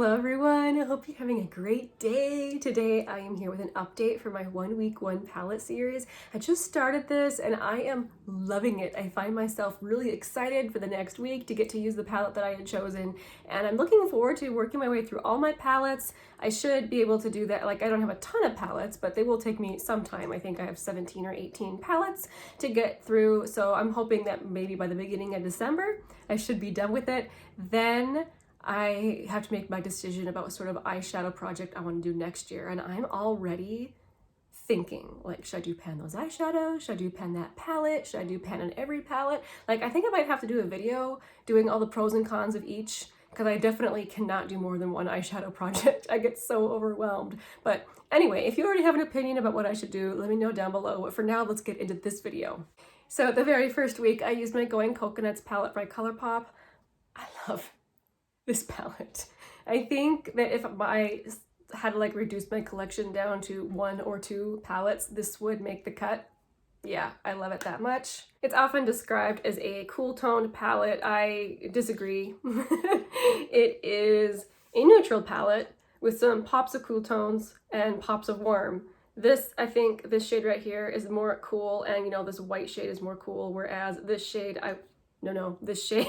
Hello everyone, I hope you're having a great day. Today I am here with an update for my 1 week 1 palette series. I just started this and I am loving it. I find myself really excited for the next week to get to use the palette that I had chosen, and I'm looking forward to working my way through all my palettes. I should be able to do that. Like, I don't have a ton of palettes, but they will take me some time. I think I have 17 or 18 palettes to get through, so I'm hoping that maybe by the beginning of December I should be done with it. Then I have to make my decision about what sort of eyeshadow project I want to do next year, and I'm already thinking, like, should I do pan those eyeshadows? Should I do pan that palette? Should I do pan on every palette? Like, I think I might have to do a video doing all the pros and cons of each, because I definitely cannot do more than one eyeshadow project. I get so overwhelmed. But anyway, if you already have an opinion about what I should do, let me know down below. But for now, let's get into this video. So the very first week, I used my Going Coconuts palette by Colourpop. I love this palette. I think that if I had to like reduce my collection down to 1 or 2 palettes, this would make the cut. Yeah, I love it that much. It's often described as a cool toned palette. I disagree. It is a neutral palette with some pops of cool tones and pops of warm. This, I think this shade right here is more cool, and you know, this white shade is more cool, whereas this shade, this shade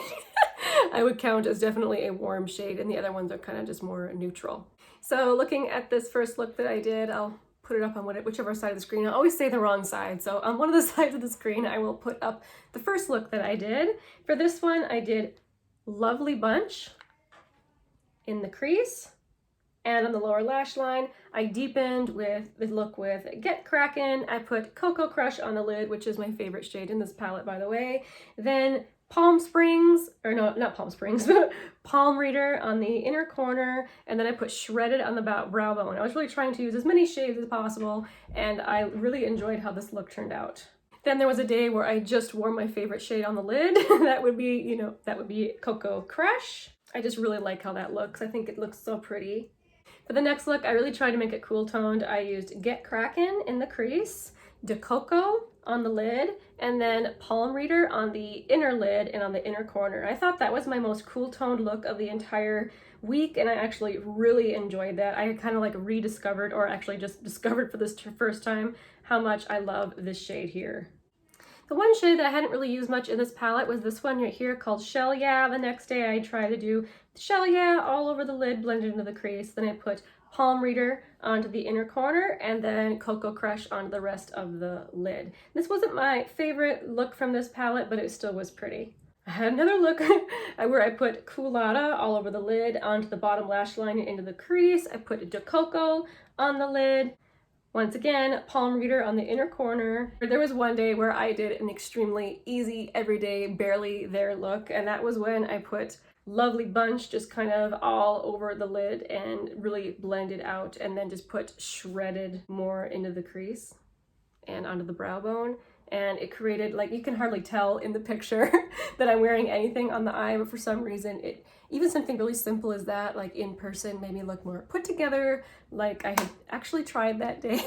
I would count as definitely a warm shade, and the other ones are kind of just more neutral. So looking at this first look that I did, I'll put it up on whichever side of the screen. I always say the wrong side, so on one of the sides of the screen I will put up the first look that I did. For this one I did Lovely Bunch in the crease, and on the lower lash line I deepened with the look with Get Crackin'. I put Cocoa Crush on the lid, which is my favorite shade in this palette, by the way. Then Palm Springs, or no, not Palm Springs, but Palm Reader on the inner corner, and then I put Shredded on the brow bone. I was really trying to use as many shades as possible, and I really enjoyed how this look turned out. Then there was a day where I just wore my favorite shade on the lid. That would be Cocoa Crush. I just really like how that looks. I think it looks so pretty. For the next look, I really tried to make it cool toned. I used Get Crackin' in the crease, De Coco on the lid, and then Palm Reader on the inner lid and on the inner corner. I thought that was my most cool toned look of the entire week, and I actually really enjoyed that. I kind of like rediscovered, or actually just discovered for this first time, how much I love this shade here. The one shade that I hadn't really used much in this palette was this one right here called Shell Yeah. The next day I tried to do Shell Yeah all over the lid, blended into the crease. Then I put Palm Reader onto the inner corner, and then Cocoa Crush onto the rest of the lid. This wasn't my favorite look from this palette, but it still was pretty. I had another look where I put Coolada all over the lid, onto the bottom lash line and into the crease. I put De Coco on the lid. Once again, Palm Reader on the inner corner. There was one day where I did an extremely easy, everyday, barely there look, and that was when I put Lovely Bunch just kind of all over the lid and really blended out, and then just put Shredded more into the crease and onto the brow bone. And it created, like, you can hardly tell in the picture that I'm wearing anything on the eye, but for some reason even something really simple as that, like in person, made me look more put together, like I had actually tried that day.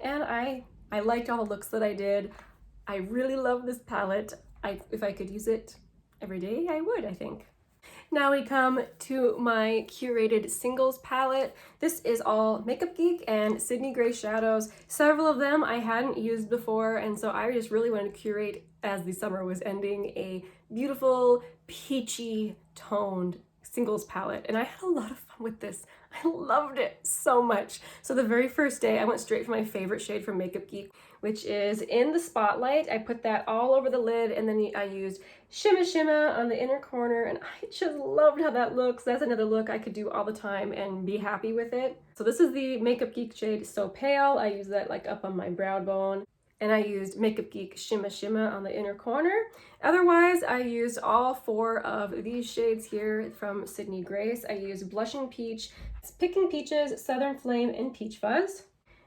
And I liked all the looks that I did. I really love this palette. If I could use it every day, I would, I think. Now we come to my curated singles palette. This is all Makeup Geek and Sydney Gray shadows. Several of them I hadn't used before, and so I just really wanted to curate, as the summer was ending, a beautiful peachy toned singles palette, and I had a lot of fun with this. I loved it so much. So the very first day I went straight for my favorite shade from Makeup Geek, which is In the Spotlight. I put that all over the lid, and then I used Shimma Shimma on the inner corner, and I just loved how that looks. That's another look I could do all the time and be happy with it. So this is the Makeup Geek shade So Pale. I use that like up on my brow bone. And I used Makeup Geek Shimma Shimma on the inner corner. Otherwise, I used all 4 of these shades here from Sydney Grace. I used Blushing Peach, Picking Peaches, Southern Flame, and Peach Fuzz.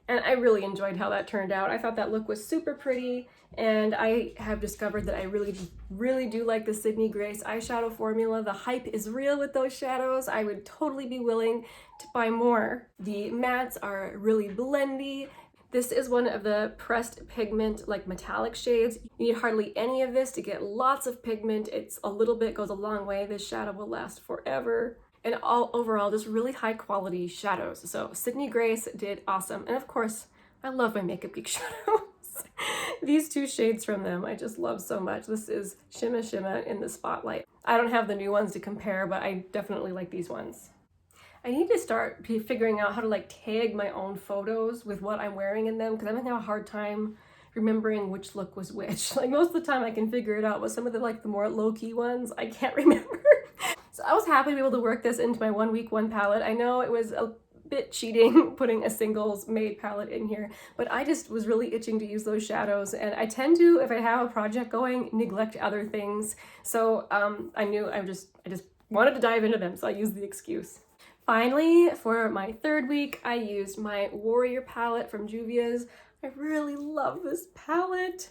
And I really enjoyed how that turned out. I thought that look was super pretty, and I have discovered that I really do like the Sydney Grace eyeshadow formula. The hype is real with those shadows. I would totally be willing to buy more. The mattes are really blendy. This is one of the pressed pigment, like metallic shades. You need hardly any of this to get lots of pigment. It's a little bit goes a long way. This shadow will last forever. and all overall just really high quality shadows. So Sydney Grace did awesome. And of course, I love my Makeup Geek shadows. These two shades from them I just love so much. This is Shimma Shimma in the Spotlight. I don't have the new ones to compare, but I definitely like these ones. I need to start figuring out how to like tag my own photos with what I'm wearing in them, because I'm having a hard time remembering which look was which. Like most of the time I can figure it out, but some of the more low-key ones I can't remember. So I was happy to be able to work this into my 1 week 1 palette. I know it was a bit cheating putting a singles made palette in here, but I just was really itching to use those shadows, and I tend to, if I have a project going, neglect other things. So I just wanted to dive into them, so I used the excuse. Finally, for my 3rd week, I used my Warrior palette from Juvia's. I really love this palette.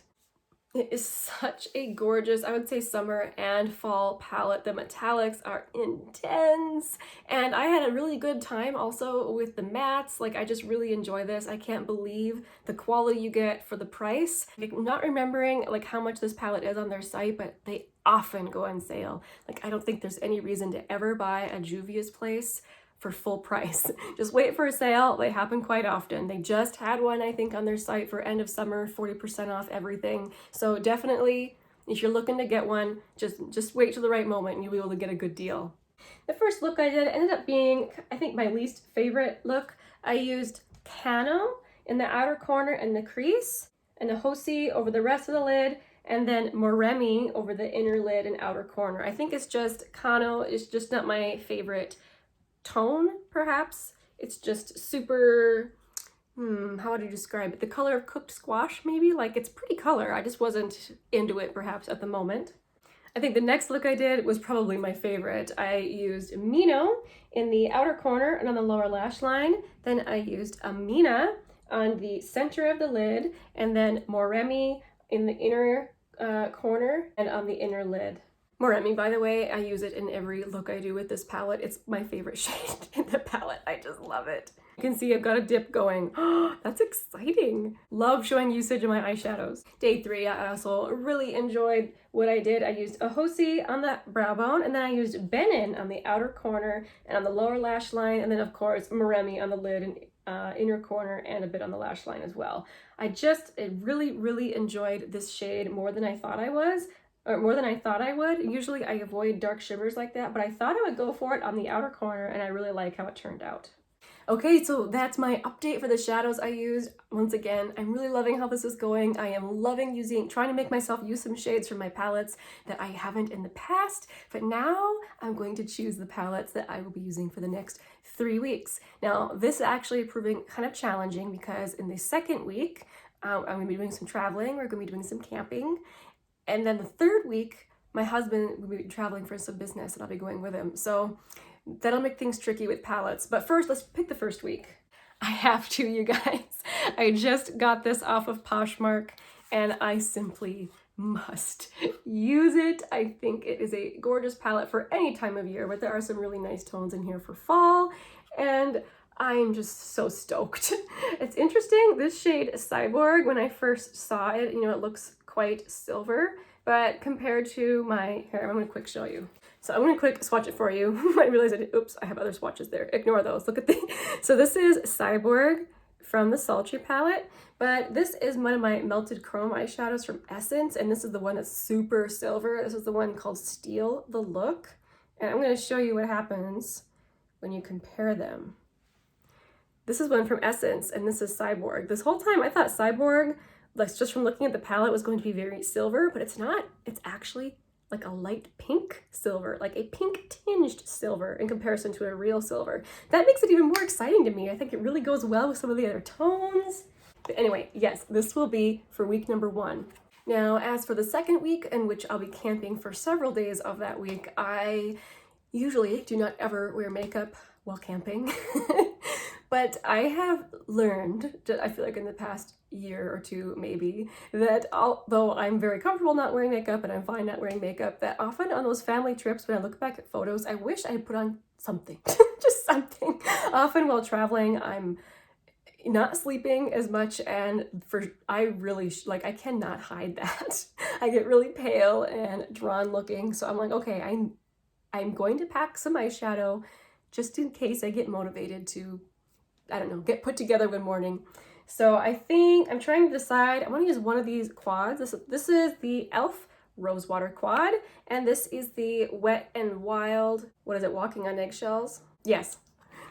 It is such a gorgeous, I would say, summer and fall palette. The metallics are intense, and I had a really good time also with the mattes. Like, I just really enjoy this. I can't believe the quality you get for the price. I'm not remembering like how much this palette is on their site, but they often go on sale. Like, I don't think there's any reason to ever buy a Juvia's place for full price. Just wait for a sale. They happen quite often. They just had one, I think, on their site for end of summer, 40% off everything. So definitely, if you're looking to get one, just wait till the right moment and you'll be able to get a good deal. The first look I did ended up being, I think, my least favorite look. I used Cano in the outer corner and the crease, and a Hosi over the rest of the lid, and then Moremi over the inner lid and outer corner. I think it's just Cano is just not my favorite tone, perhaps. It's just super, how would you describe it? The color of cooked squash, maybe? Like, it's pretty color. I just wasn't into it, perhaps, at the moment. I think the next look I did was probably my favorite. I used Mino in the outer corner and on the lower lash line. Then I used Amina on the center of the lid, and then Moremi in the inner corner and on the inner lid. Moremi, by the way, I use it in every look I do with this palette. It's my favorite shade in the palette. I just love it. You can see I've got a dip going. Oh, that's exciting. Love showing usage of my eyeshadows. Day 3, I also really enjoyed what I did. I used a Hosi on the brow bone, and then I used Benin on the outer corner and on the lower lash line, and then of course Moremi on the lid and inner corner and a bit on the lash line as well. I really enjoyed this shade more than I thought I would. Usually I avoid dark shimmers like that, but I thought I would go for it on the outer corner, and I really like how it turned out. Okay, so that's my update for the shadows I used. Once again, I'm really loving how this is going. I am loving trying to make myself use some shades from my palettes that I haven't in the past, but now I'm going to choose the palettes that I will be using for the next 3 weeks. Now, this is actually proving kind of challenging because in the 2nd week, I'm going to be doing some traveling. We're going to be doing some camping. And then the 3rd week, my husband will be traveling for some business, and I'll be going with him. So that'll make things tricky with palettes. But first, let's pick the 1st week. I have to, you guys. I just got this off of Poshmark, and I simply must use it. I think it is a gorgeous palette for any time of year, but there are some really nice tones in here for fall, and I'm just so stoked. It's interesting, this shade Cyborg, when I first saw it, it looks quite silver, but compared to here, I'm gonna quick show you. So I'm gonna quick swatch it for you. I realized oops, I have other swatches there. Ignore those, look at so this is Cyborg from the Sultry palette, but this is one of my melted chrome eyeshadows from Essence, and this is the one that's super silver. This is the one called Steal the Look, and I'm gonna show you what happens when you compare them. This is one from Essence, and this is Cyborg. This whole time I thought Cyborg, like just from looking at the palette, was going to be very silver, but it's not. It's actually like a light pink silver, like a pink tinged silver in comparison to a real silver. That makes it even more exciting to me. I think it really goes well with some of the other tones. But anyway, yes, this will be for week number 1. Now, as for the 2nd week, in which I'll be camping for several days of that week, I usually do not ever wear makeup while camping. But I have learned, I feel like in the past year or 2 maybe, that although I'm very comfortable not wearing makeup and I'm fine not wearing makeup, that often on those family trips, when I look back at photos, I wish I had put on something, just something. Often while traveling, I'm not sleeping as much, and I really I cannot hide that. I get really pale and drawn looking, so I'm like, okay, I'm going to pack some eyeshadow just in case I get motivated to, I don't know, get put together one morning. So I think I'm trying to decide, I want to use one of these quads. This is the e.l.f. Rosewater quad, and this is the Wet n Wild, what is it, Walking on Eggshells? Yes,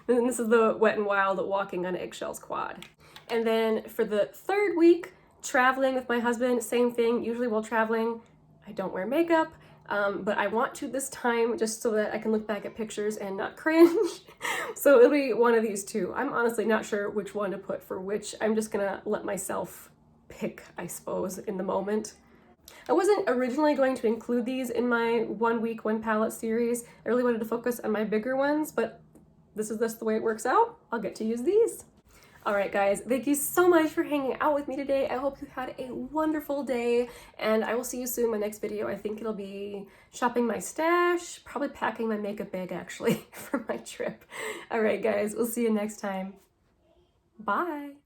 and this is the Wet n Wild Walking on Eggshells quad. And then for the third week, traveling with my husband, same thing. Usually while traveling, I don't wear makeup, but I want to this time just so that I can look back at pictures and not cringe. So it'll be one of these two. I'm honestly not sure which one to put for which. I'm just gonna let myself pick, I suppose, in the moment. I wasn't originally going to include these in my 1 week, 1 palette series. I really wanted to focus on my bigger ones, but this is just the way it works out. I'll get to use these. All right, guys, thank you so much for hanging out with me today. I hope you had a wonderful day, and I will see you soon in my next video. I think it'll be shopping my stash, probably packing my makeup bag, actually, for my trip. All right, guys, we'll see you next time. Bye.